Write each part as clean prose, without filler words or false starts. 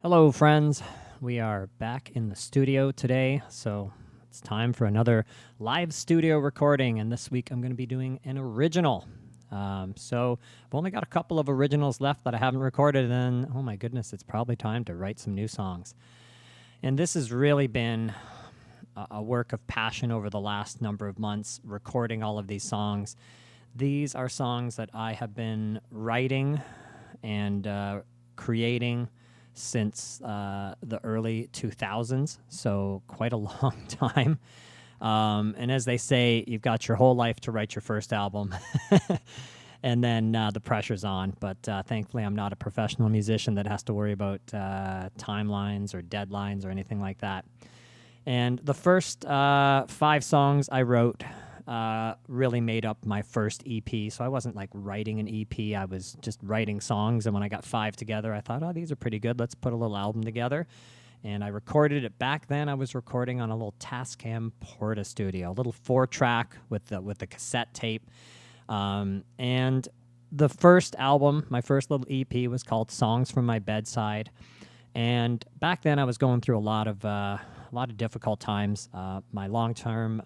Hello, friends. We are back in the studio today, so it's time for another live studio recording. And this week I'm going to be doing an original. So I've only got a couple of originals left that I haven't recorded, and oh my goodness, it's probably time to write some new songs. And this has really been a work of passion over the last number of months, recording all of these songs. These are songs that I have been writing and creating since the early 2000s, so quite a long time. And as they say, you've got your whole life to write your first album, and then the pressure's on. But thankfully, I'm not a professional musician that has to worry about timelines or deadlines or anything like that. And the first 5 songs I wrote really made up my first EP. So I wasn't like writing an EP. I was just writing songs. And when I got 5 together, I thought, oh, these are pretty good. Let's put a little album together. And I recorded it. Back then, I was recording on a little Tascam Porta Studio, a little 4-track with the cassette tape. And the first album, my first little EP, was called Songs from My Bedside. And back then, I was going through a lot of difficult times. My long-term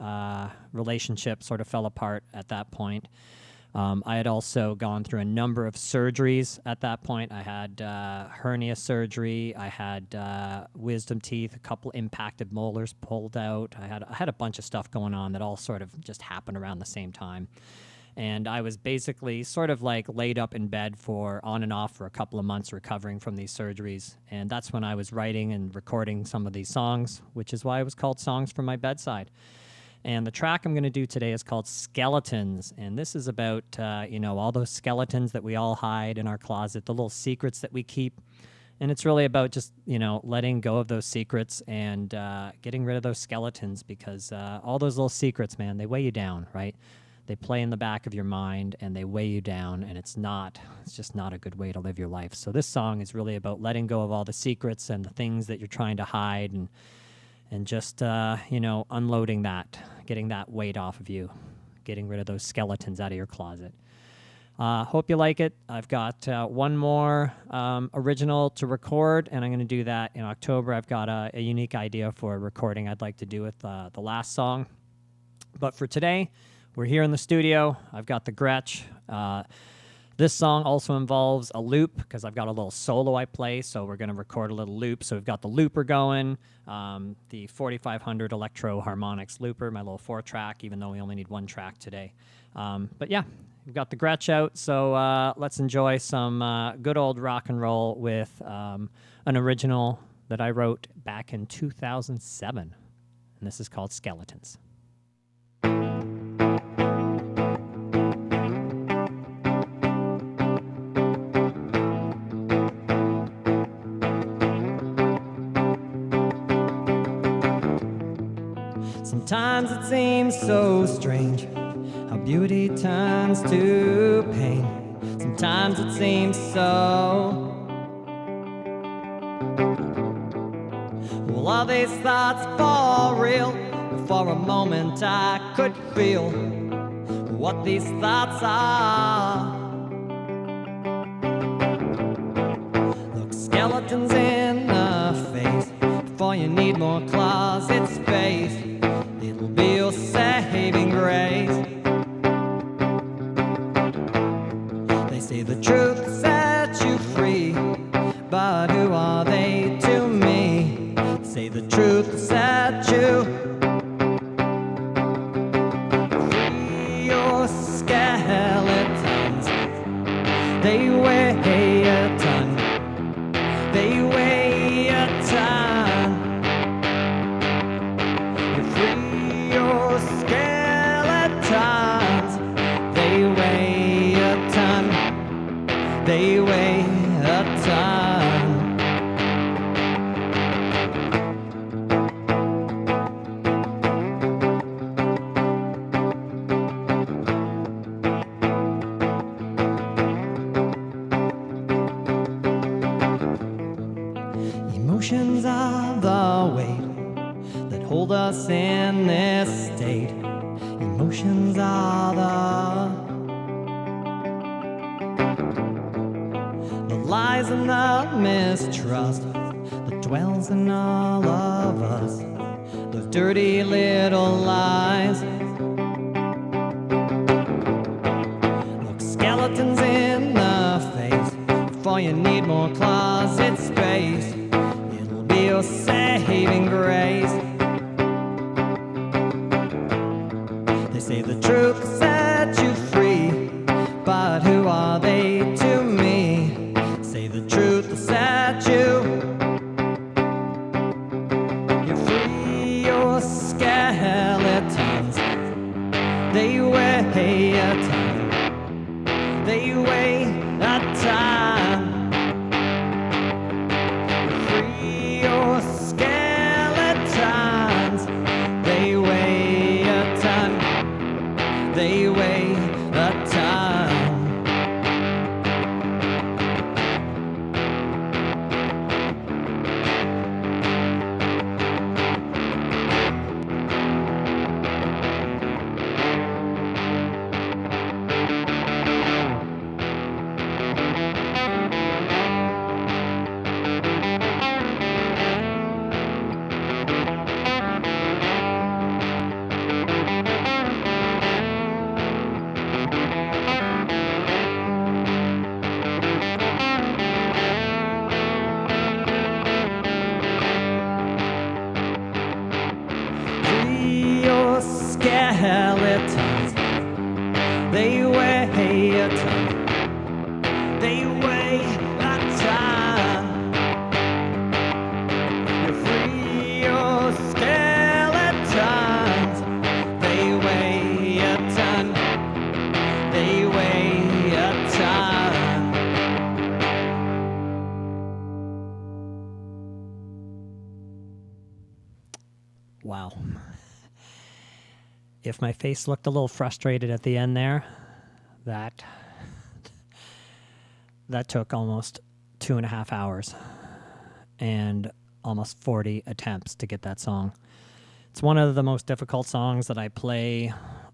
relationship sort of fell apart at that point. I had also gone through a number of surgeries at that point. I had hernia surgery. I had wisdom teeth, a couple impacted molars pulled out. I had a bunch of stuff going on that all sort of just happened around the same time. And I was basically sort of like laid up in bed for on and off for a couple of months recovering from these surgeries. And that's when I was writing and recording some of these songs, which is why it was called Songs from My Bedside. And the track I'm going to do today is called Skeletons. And this is about, all those skeletons that we all hide in our closet, the little secrets that we keep. And it's really about just, letting go of those secrets and getting rid of those skeletons, because all those little secrets, man, they weigh you down, right? They play in the back of your mind and they weigh you down, and it's just not a good way to live your life. So this song is really about letting go of all the secrets and the things that you're trying to hide, and just, unloading that, getting that weight off of you, getting rid of those skeletons out of your closet. Hope you like it. I've got one more original to record, and I'm going to do that in October. I've got a unique idea for a recording I'd like to do with the last song. But for today, we're here in the studio. I've got the Gretsch. This song also involves a loop, because I've got a little solo I play, so we're going to record a little loop. So we've got the looper going, the 4500 Electro Harmonix looper, my little 4-track, even though we only need 1 track today. But yeah, we've got the Gretsch out, so let's enjoy some good old rock and roll with an original that I wrote back in 2007, and this is called Skeletons. Sometimes it seems so strange how beauty turns to pain. Sometimes it seems so. Well, are these thoughts for real? For a moment I could feel what these thoughts are. Look, skeletons in the face before you need more closet space. It'll be your saving grace. They say the truth sets you free, but who are they to me? Say the truth sets you free. Your skeletons, they weigh a ton. They weigh a ton. Your skeletons, they weigh a ton. They weigh a ton. Emotions are the weight that hold us in this state. Emotions are the light lies and the mistrust that dwells in all of us, those dirty little lies. Look skeletons in the face before you need more closet space. It'll be your saving grace. They say the truth will set you free, but who are they to me? Say the truth will set you. You're free, your skeletons, they weigh a ton, they weigh a ton. You're free, your skeletons, they weigh a ton, they weigh a ton. Your skeletons, they weigh a ton, they weigh a ton. You're free, your skeletons, they weigh a ton, they weigh a ton. Wow. If my face looked a little frustrated at the end there, that took almost 2.5 hours and almost 40 attempts to get that song. It's one of the most difficult songs that I play,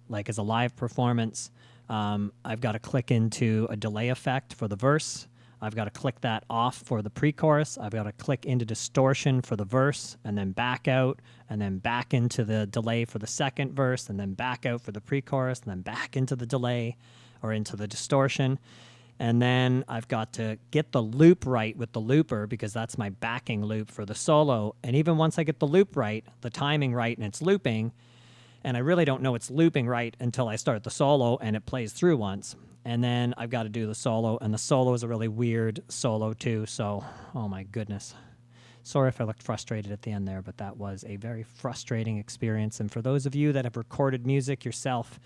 like as a live performance. I've got to click into a delay effect for the verse. I've got to click that off for the pre-chorus. I've got to click into distortion for the verse and then back out and then back into the delay for the second verse and then back out for the pre-chorus and then back into the delay or into the distortion. And then I've got to get the loop right with the looper because that's my backing loop for the solo. And even once I get the loop right, the timing right, and it's looping, and I really don't know it's looping right until I start the solo and it plays through once. And then I've got to do the solo, and the solo is a really weird solo too, so oh my goodness. Sorry if I looked frustrated at the end there, but that was a very frustrating experience. And for those of you that have recorded music yourself,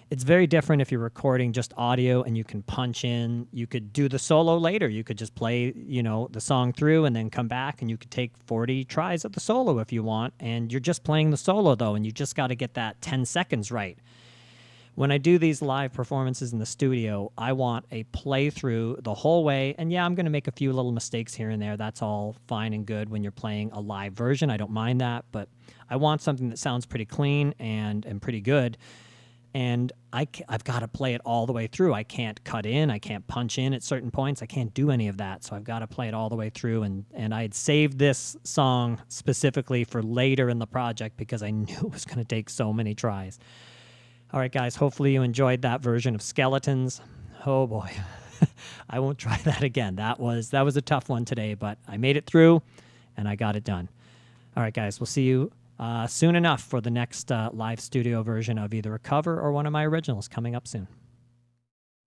it's very different if you're recording just audio and you can punch in. You could do the solo later. You could just play, the song through and then come back, and you could take 40 tries at the solo if you want. And you're just playing the solo, though, and you just got to get that 10 seconds right. When I do these live performances in the studio, I want a playthrough the whole way. And yeah, I'm going to make a few little mistakes here and there. That's all fine and good when you're playing a live version. I don't mind that, but I want something that sounds pretty clean and pretty good. And I've got to play it all the way through. I can't cut in. I can't punch in at certain points. I can't do any of that. So I've got to play it all the way through. And I had saved this song specifically for later in the project because I knew it was going to take so many tries. All right, guys, hopefully you enjoyed that version of Skeletons. Oh, boy. I won't try that again. That was a tough one today, but I made it through, and I got it done. All right, guys, we'll see you soon enough for the next live studio version of either a cover or one of my originals coming up soon.